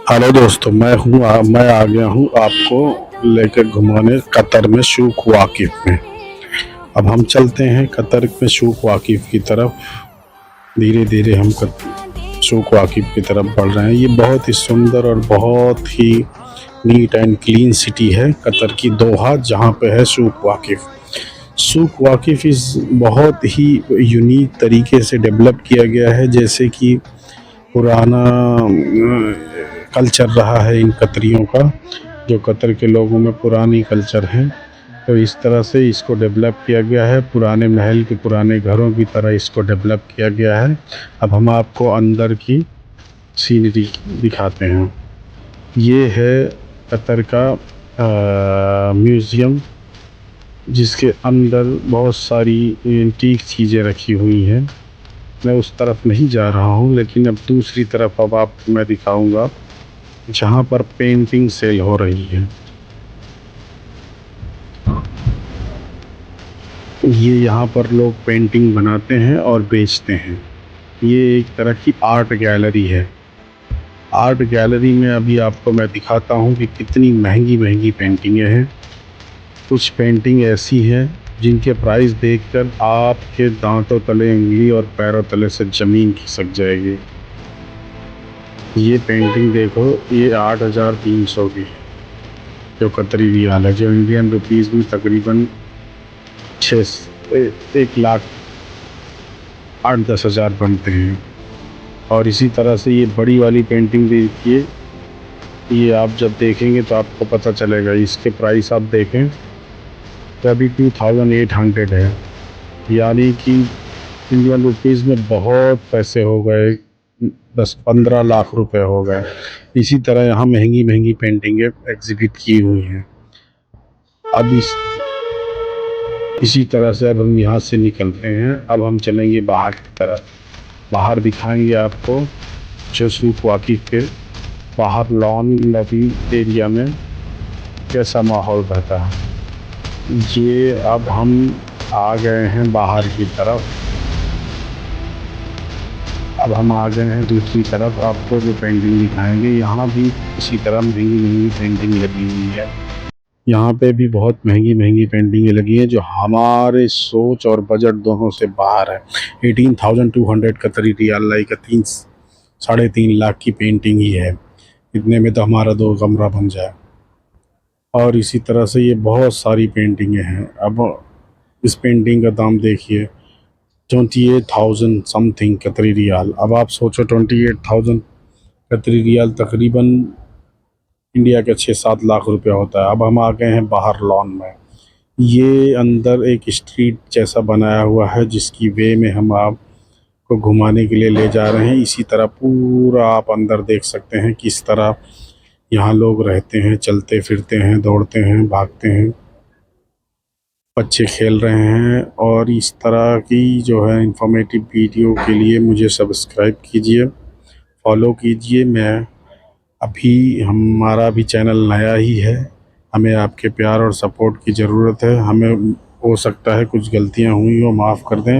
Hello दोस्तों, मैं आ गया हूँ आपको लेकर घुमाने कतर में शूक वाकिफ में। अब हम चलते हैं कतर में शूक वाकिफ की तरफ। धीरे धीरे हम शूक वाकिफ की तरफ बढ़ रहे हैं। ये बहुत ही सुंदर और बहुत ही नीट एंड क्लीन सिटी है कतर की दोहा, जहाँ पे है शूक वाकिफ। शूक वाकिफ इस बहुत ही यूनिक तरीके से डेवलप किया गया है, जैसे कि पुराना कल्चर रहा है इन कतरियों का, जो कतर के लोगों में पुरानी कल्चर है। तो इस तरह से इसको डेवलप किया गया है, पुराने महल के पुराने घरों की तरह इसको डेवलप किया गया है। अब हम आपको अंदर की सीनरी दिखाते हैं। ये है कतर का म्यूज़ियम, जिसके अंदर बहुत सारी एंटीक चीज़ें रखी हुई हैं। मैं उस तरफ नहीं जा रहा हूँ, लेकिन अब दूसरी तरफ अब आपको मैं दिखाऊंगा, जहाँ पर पेंटिंग सेल हो रही है। ये यहाँ पर लोग पेंटिंग बनाते हैं और बेचते हैं। ये एक तरह की आर्ट गैलरी है। आर्ट गैलरी में अभी आपको मैं दिखाता हूँ कि कितनी महंगी महंगी पेंटिंगें हैं। कुछ पेंटिंग ऐसी हैं जिनके प्राइस देखकर आपके दांतों तले उंगली और पैरों तले से ज़मीन खिसक जाएगी। ये पेंटिंग देखो, ये 8,300 की, जो कतरी रियाल है, जो इंडियन रुपीज़ में तकरीबन 1,08,10,000 बनते हैं। और इसी तरह से ये बड़ी वाली पेंटिंग देखिए, ये आप जब देखेंगे तो आपको पता चलेगा। इसके प्राइस आप देखें तो अभी 2,800 है, यानी कि इंडियन रुपीज़ में बहुत पैसे हो गए, 10-15 लाख रुपए हो गए। इसी तरह यहाँ महंगी महंगी पेंटिंगें एग्जिबिट की हुई हैं। अब इसी तरह से अब हम यहाँ से निकलते हैं। अब हम चलेंगे बाहर की तरफ। बाहर दिखाएंगे आपको जो शूक वाकिफ के बाहर लॉन लॉबी एरिया में कैसा माहौल रहता है। ये अब हम आ गए हैं बाहर की तरफ। अब हम आ गए हैं दूसरी तरफ। आपको जो पेंटिंग दिखाएंगे, यहाँ भी इसी तरह महंगी महंगी पेंटिंग लगी हुई है। यहाँ पे भी बहुत महंगी महंगी पेंटिंगें लगी हैं, जो हमारे सोच और बजट दोनों से बाहर है। 18,200 कतरी रियाल, लाइक 3-3.5 लाख की पेंटिंग ही है। इतने में तो हमारा 2 कमरा बन जाए। और इसी तरह से ये बहुत सारी पेंटिंगें हैं। अब इस पेंटिंग का दाम देखिए, 28,000 समथिंग कतरी रियाल। अब आप सोचो, 28,000 कतरी रियाल तकरीबन इंडिया के 6-7 लाख रुपया होता है। अब हम आ गए हैं बाहर लॉन में। ये अंदर एक स्ट्रीट जैसा बनाया हुआ है, जिसकी वे में हम आपको घुमाने के लिए ले जा रहे हैं। इसी तरह पूरा आप अंदर देख सकते हैं किस तरह यहाँ लोग रहते हैं, चलते फिरते हैं, दौड़ते हैं, भागते हैं, बच्चे खेल रहे हैं। और इस तरह की जो है इंफॉर्मेटिव वीडियो के लिए मुझे सब्सक्राइब कीजिए, फॉलो कीजिए। हमारा भी चैनल नया ही है, हमें आपके प्यार और सपोर्ट की ज़रूरत है। हमें हो सकता है कुछ गलतियां हुई हो, माफ़ कर दें।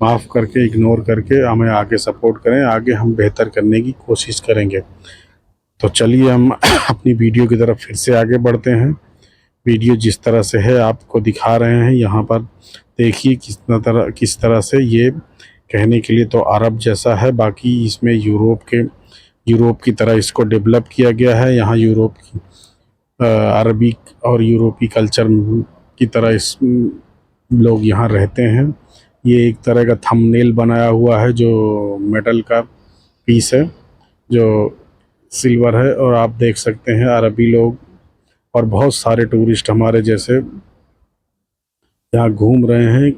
माफ़ करके, इग्नोर करके हमें आगे सपोर्ट करें। आगे हम बेहतर करने की कोशिश करेंगे। तो चलिए हम अपनी वीडियो की तरफ फिर से आगे बढ़ते हैं। वीडियो जिस तरह से है आपको दिखा रहे हैं यहाँ पर, देखिए किस तरह से ये कहने के लिए तो अरब जैसा है, बाकी इसमें यूरोप की तरह इसको डेवलप किया गया है। यहाँ यूरोप की अरबी और यूरोपी कल्चर की तरह इस लोग यहाँ रहते हैं। ये एक तरह का थंबनेल बनाया हुआ है, जो मेटल का पीस है, जो सिल्वर है। और आप देख सकते हैं अरबी लोग और बहुत सारे टूरिस्ट हमारे जैसे यहाँ घूम रहे हैं।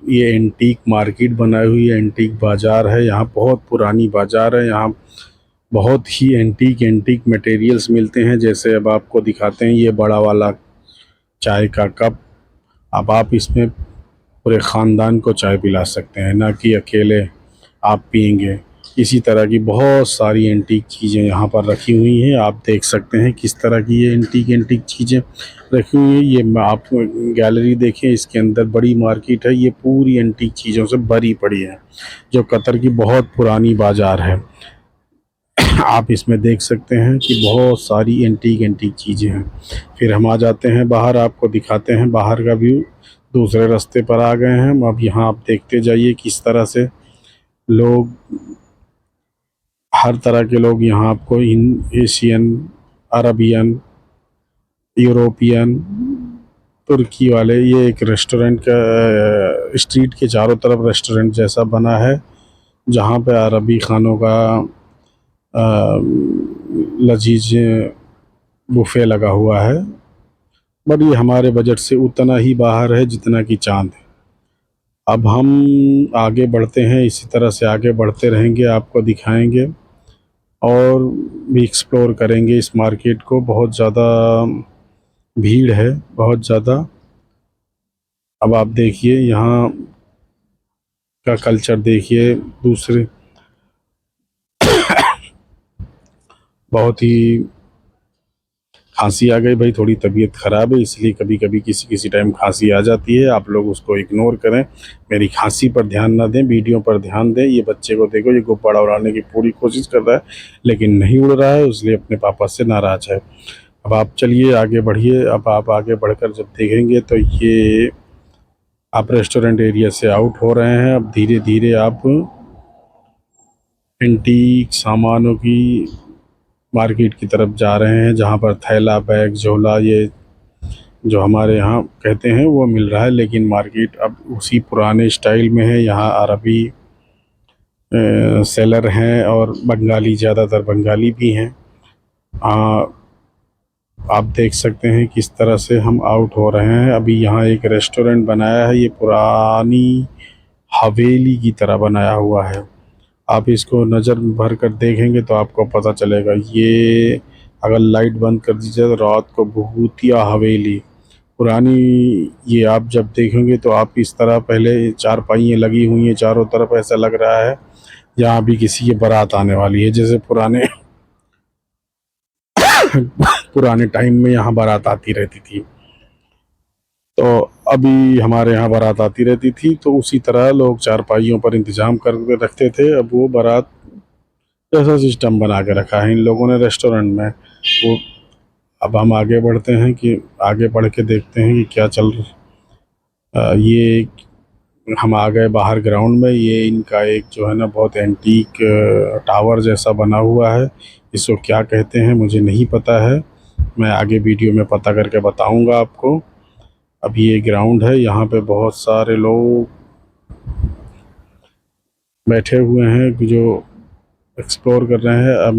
ये एंटीक मार्केट बनाई हुई है, एंटीक बाज़ार है। यहाँ बहुत पुरानी बाज़ार है। यहाँ बहुत ही एंटीक मटेरियल्स मिलते हैं। जैसे अब आपको दिखाते हैं, ये बड़ा वाला चाय का कप। अब आप इसमें पूरे ख़ानदान को चाय पिला सकते हैं, ना कि अकेले आप पियेंगे। इसी तरह की बहुत सारी एंटीक चीज़ें यहाँ पर रखी हुई हैं। आप देख सकते हैं किस तरह की ये एंटीक चीज़ें रखी हुई हैं। ये आप गैलरी देखें, इसके अंदर बड़ी मार्केट है। ये पूरी एंटीक चीज़ों से भरी पड़ी है, जो कतर की बहुत पुरानी बाज़ार है। आप इसमें देख सकते हैं कि बहुत सारी एंटीक एंटीक चीज़ें हैं। फिर हम आ जाते हैं बाहर, आपको दिखाते हैं बाहर का व्यू। दूसरे रास्ते पर आ गए हैं हम। अब यहाँ आप देखते जाइए किस तरह से लोग, हर तरह के लोग यहाँ आपको एशियन, अरबियन, यूरोपियन, तुर्की वाले। ये एक रेस्टोरेंट का स्ट्रीट के चारों तरफ रेस्टोरेंट जैसा बना है, जहाँ पे अरबी खानों का लजीज बुफे लगा हुआ है। बट ये हमारे बजट से उतना ही बाहर है जितना कि चाँद है। अब हम आगे बढ़ते हैं, इसी तरह से आगे बढ़ते रहेंगे, आपको दिखाएंगे और भी एक्सप्लोर करेंगे इस मार्केट को। बहुत ज़्यादा भीड़ है, बहुत ज़्यादा। अब आप देखिए यहाँ का कल्चर, देखिए दूसरे, बहुत ही खांसी आ गई भाई, थोड़ी तबीयत ख़राब है इसलिए कभी कभी किसी किसी टाइम खांसी आ जाती है। आप लोग उसको इग्नोर करें, मेरी खांसी पर ध्यान ना दें, वीडियो पर ध्यान दें। ये बच्चे को देखो, ये गुब्बारा उड़ाने की पूरी कोशिश कर रहा है लेकिन नहीं उड़ रहा है, इसलिए अपने पापा से नाराज़ है। अब आप चलिए आगे बढ़िए। अब आप आगे बढ़कर जब देखेंगे तो ये आप रेस्टोरेंट एरिया से आउट हो रहे हैं। अब धीरे धीरे आप एंटीक सामानों की मार्केट की तरफ जा रहे हैं, जहाँ पर थैला, बैग, झोला, ये जो हमारे यहाँ कहते हैं वो मिल रहा है। लेकिन मार्केट अब उसी पुराने स्टाइल में है। यहाँ अरबी सेलर हैं और बंगाली, ज़्यादातर बंगाली भी हैं। आप देख सकते हैं किस तरह से हम आउट हो रहे हैं। अभी यहाँ एक रेस्टोरेंट बनाया है, ये पुरानी हवेली की तरह बनाया हुआ है। आप इसको नज़र भर कर देखेंगे तो आपको पता चलेगा। ये अगर लाइट बंद कर दीजिए तो रात को भूतिया हवेली पुरानी, ये आप जब देखेंगे तो आप इस तरह, पहले चारपाइयाँ लगी हुई हैं चारों तरफ, ऐसा लग रहा है यहाँ भी किसी की बारात आने वाली है, जैसे पुराने पुराने टाइम में यहाँ बारात आती रहती थी। तो अभी हमारे यहाँ बारात आती रहती थी, तो उसी तरह लोग चारपाइयों पर इंतज़ाम करके रखते थे। अब वो बारात जैसा सिस्टम बना के रखा है इन लोगों ने रेस्टोरेंट में वो। अब हम आगे बढ़ते हैं, कि आगे बढ़ के देखते हैं कि क्या चल ये हम आ गए बाहर ग्राउंड में। ये इनका एक जो है ना बहुत एंटीक टावर जैसा बना हुआ है, इसको क्या कहते हैं मुझे नहीं पता है, मैं आगे वीडियो में पता करके बताऊंगा आपको। अब ये ग्राउंड है, यहाँ पे बहुत सारे लोग बैठे हुए हैं जो एक्सप्लोर कर रहे हैं। अब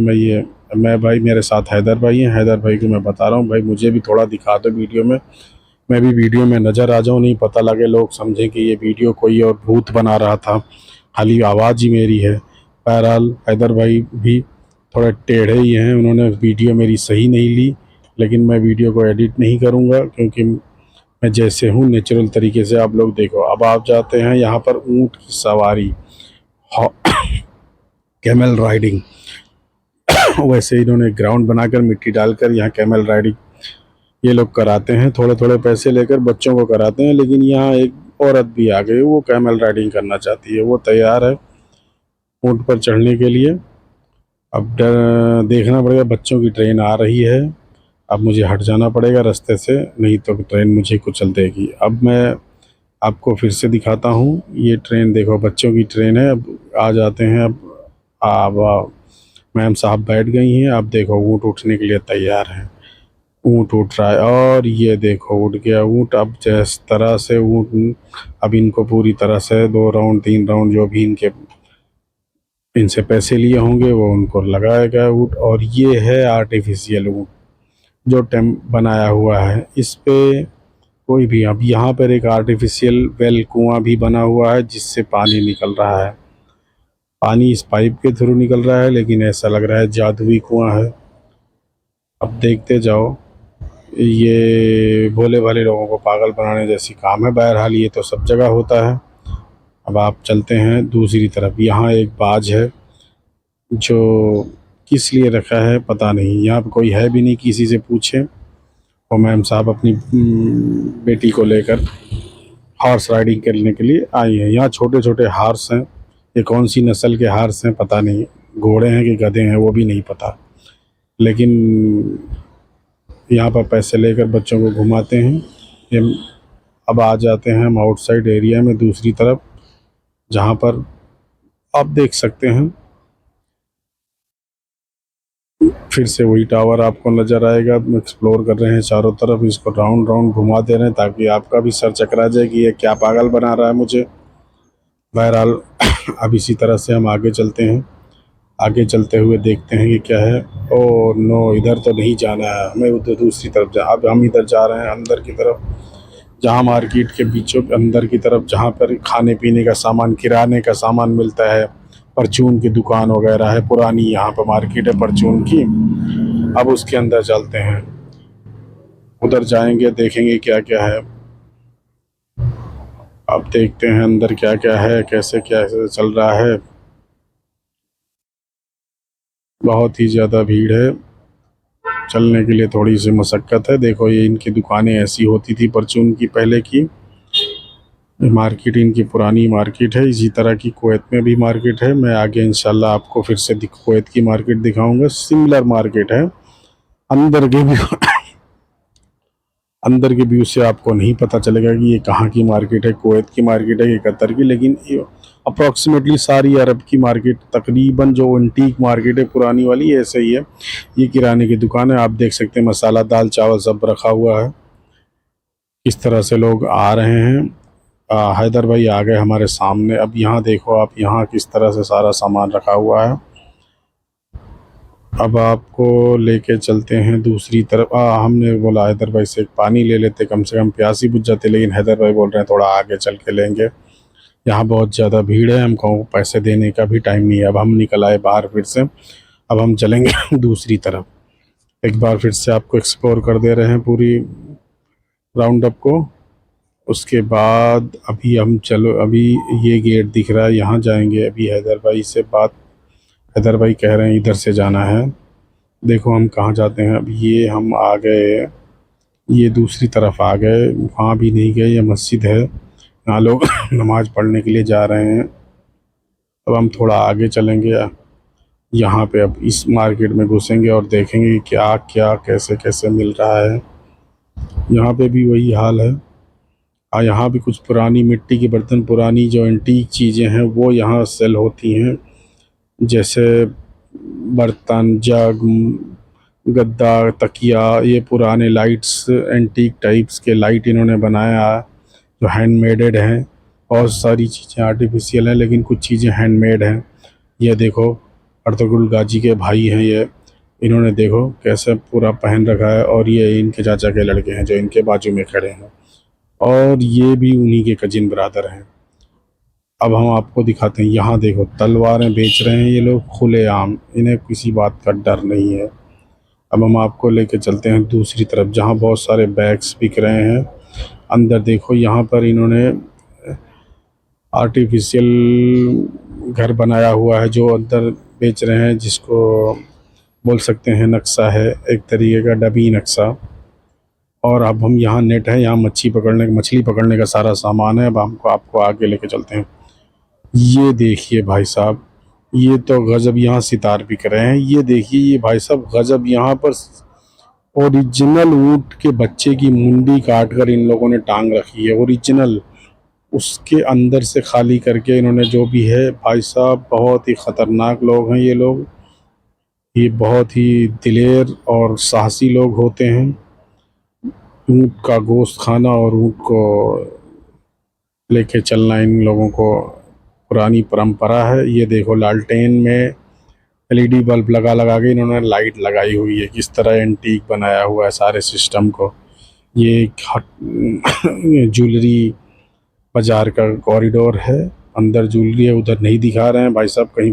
मैं भाई, मेरे साथ हैदर भाई हैं, हैदर भाई को मैं बता रहा हूँ भाई मुझे भी थोड़ा दिखा दो वीडियो में, मैं भी वीडियो में नज़र आ जाऊँ, नहीं पता लगे लोग समझें कि ये वीडियो कोई और भूत बना रहा था, खाली आवाज़ ही मेरी है। बहरहाल हैदर भाई भी थोड़े टेढ़े ही हैं, उन्होंने वीडियो मेरी सही नहीं ली, लेकिन मैं वीडियो को एडिट नहीं करूँगा क्योंकि मैं जैसे हूँ नेचुरल तरीके से आप लोग देखो। अब आप जाते हैं यहाँ पर ऊँट की सवारी, कैमल राइडिंग वैसे इन्होंने ग्राउंड बनाकर मिट्टी डालकर यहाँ कैमल राइडिंग ये लोग कराते हैं, थोड़े थोड़े पैसे लेकर बच्चों को कराते हैं। लेकिन यहाँ एक औरत भी आ गई, वो कैमल राइडिंग करना चाहती है, वो तैयार है ऊँट पर चढ़ने के लिए। अब देखना पड़ेगा, बच्चों की ट्रेन आ रही है, अब मुझे हट जाना पड़ेगा रास्ते से, नहीं तो ट्रेन मुझे कुचल देगी। अब मैं आपको फिर से दिखाता हूँ, ये ट्रेन देखो, बच्चों की ट्रेन है। अब आ जाते हैं। अब मैम साहब बैठ गई हैं, अब देखो ऊँट उठने के लिए तैयार हैं, ऊँट उठ रहा है और ये देखो उठ गया ऊँट। अब जिस तरह से ऊँट, अब इनको पूरी तरह से 2 राउंड 3 राउंड जो भी इनसे पैसे लिए होंगे वो उनको लगाया गया ऊँट। और ये है आर्टिफिशियल ऊँट जो बनाया हुआ है, इस पे कोई भी, अब यहाँ पर एक आर्टिफिशियल वेल कुआं भी बना हुआ है जिससे पानी निकल रहा है, पानी इस पाइप के थ्रू निकल रहा है, लेकिन ऐसा लग रहा है जादुई कुआं है। अब देखते जाओ, ये भोले भाले लोगों को पागल बनाने जैसी काम है। बहरहाल ये तो सब जगह होता है। अब आप चलते हैं दूसरी तरफ, यहाँ एक बाज है जो किस लिए रखा है पता नहीं, यहाँ पे कोई है भी नहीं, किसी से पूछें। और मैम साहब अपनी बेटी को लेकर हॉर्स राइडिंग करने के लिए आई हैं। यहाँ छोटे छोटे हार्स हैं, ये कौन सी नस्ल के हार्स हैं पता नहीं, घोड़े हैं कि गधे हैं वो भी नहीं पता, लेकिन यहाँ पर पैसे लेकर बच्चों को घुमाते हैं। ये अब आ जाते हैं हम आउटसाइड एरिया में दूसरी तरफ, जहाँ पर आप देख सकते हैं फिर से वही टावर आपको नज़र आएगा। हम एक्सप्लोर कर रहे हैं चारों तरफ, इसको राउंड राउंड घुमा दे रहे हैं ताकि आपका भी सर चकरा जाए कि ये क्या पागल बना रहा है मुझे। बहरहाल अब इसी तरह से हम आगे चलते हैं। आगे चलते हुए देखते हैं कि क्या है। ओ नो, इधर तो नहीं जाना है हमें, उधर दूसरी तरफ जा। अब हम इधर जा रहे हैं अंदर की तरफ, जहाँ मार्केट के बीचों अंदर की तरफ, जहाँ पर खाने पीने का सामान, किराने का सामान मिलता है, परचून की दुकान वगैरह है, पुरानी यहाँ पर मार्केट है परचून की। अब उसके अंदर चलते हैं, उधर जाएंगे, देखेंगे क्या क्या है। अब देखते हैं अंदर क्या क्या है, कैसे क्या चल रहा है। बहुत ही ज़्यादा भीड़ है, चलने के लिए थोड़ी सी मशक्क़त है। देखो ये इनकी दुकानें ऐसी होती थी परचून की पहले की। मार्केट इनकी पुरानी मार्केट है, इसी तरह की कुवैत में भी मार्केट है। मैं आगे इंशाल्लाह आपको फिर से कुवैत की मार्केट दिखाऊंगा। सिमिलर मार्केट है। अंदर के भी अंदर के व्यू से आपको नहीं पता चलेगा कि ये कहाँ की मार्केट है, कुवैत की मार्केट है, ये कतर की, लेकिन अप्रॉक्सीमेटली सारी अरब की मार्केट तकरीबन जो एंटीक मार्केट है पुरानी वाली ऐसे ही है। ये किराने की दुकान है, आप देख सकते हैं मसाला, दाल, चावल सब रखा हुआ है। इस तरह से लोग आ रहे हैं। हैदर भाई आ गए हमारे सामने। अब यहाँ देखो आप, यहाँ किस तरह से सारा सामान रखा हुआ है। अब आपको लेके चलते हैं दूसरी तरफ। हमने बोला हैदर भाई से एक पानी ले लेते, कम से कम प्यास ही बुझ जाती, लेकिन हैदर भाई बोल रहे हैं थोड़ा आगे चल के लेंगे, यहाँ बहुत ज़्यादा भीड़ है, हमको पैसे देने का भी टाइम नहीं है। अब हम निकल आए बाहर फिर से, अब हम चलेंगे दूसरी तरफ। एक बार फिर से आपको एक्सप्लोर कर दे रहे हैं पूरी राउंड अप को। उसके बाद अभी हम चलो, अभी ये गेट दिख रहा है, यहाँ जाएंगे। अभी हैदर भाई से बात, हैदर भाई कह रहे हैं इधर से जाना है। देखो हम कहाँ जाते हैं। अब ये हम आ गए, ये दूसरी तरफ आ गए, वहाँ भी नहीं गए। ये मस्जिद है, यहाँ लोग नमाज़ पढ़ने के लिए जा रहे हैं। अब हम थोड़ा आगे चलेंगे, यहाँ पे अब इस मार्केट में घुसेंगे और देखेंगे कि क्या क्या कैसे कैसे मिल रहा है। यहाँ पे भी वही हाल है। यहाँ भी कुछ पुरानी मिट्टी के बर्तन, पुरानी जो एंटीक चीज़ें हैं वो यहाँ सेल होती हैं, जैसे बर्तन, जग, गद्दा, तकिया, ये पुराने लाइट्स, एंटीक टाइप्स के लाइट इन्होंने बनाया है जो हैंडमेडेड हैं। बहुत सारी चीज़ें आर्टिफिशियल हैं, लेकिन कुछ चीज़ें हैंडमेड हैं। ये देखो अर्तुगरुल गाजी के भाई हैं ये, इन्होंने देखो कैसे पूरा पहन रखा है, और ये इनके चाचा के लड़के हैं जो इनके बाजू में खड़े हैं, और ये भी उन्हीं के कजिन ब्रदर हैं। अब हम आपको दिखाते हैं, यहाँ देखो तलवारें बेच रहे हैं ये लोग खुलेआम, इन्हें किसी बात का डर नहीं है। अब हम आपको लेके चलते हैं दूसरी तरफ, जहाँ बहुत सारे बैग्स बिक रहे हैं। अंदर देखो, यहाँ पर इन्होंने आर्टिफिशियल घर बनाया हुआ है जो अंदर बेच रहे हैं, जिसको बोल सकते हैं नक्शा है, एक तरीके का डमी नक्शा। और अब हम यहाँ नेट है, यहाँ मछली पकड़ने का सारा सामान है। अब हमको आपको आगे लेके चलते हैं। ये देखिए भाई साहब, ये तो गज़ब, यहाँ सितार बिक रहे हैं। ये देखिए ये भाई साहब गज़ब, यहाँ पर ओरिजिनल ऊँट के बच्चे की मुंडी काट कर इन लोगों ने टांग रखी है, ओरिजिनल। उसके अंदर से खाली करके इन्होंने जो भी है, भाई साहब बहुत ही ख़तरनाक लोग हैं ये लोग। ये बहुत ही दिलेर और साहसी लोग होते हैं। ऊँट का गोश्त खाना और ऊँट को लेके चलना इन लोगों को पुरानी परंपरा है। ये देखो लालटेन में एलईडी बल्ब लगा लगा के इन्होंने लाइट लगाई हुई है, किस तरह एंटीक बनाया हुआ है सारे सिस्टम को। ये ज्वेलरी बाज़ार का कॉरिडोर है, अंदर ज्वेलरी है, उधर नहीं दिखा रहे हैं भाई साहब, कहीं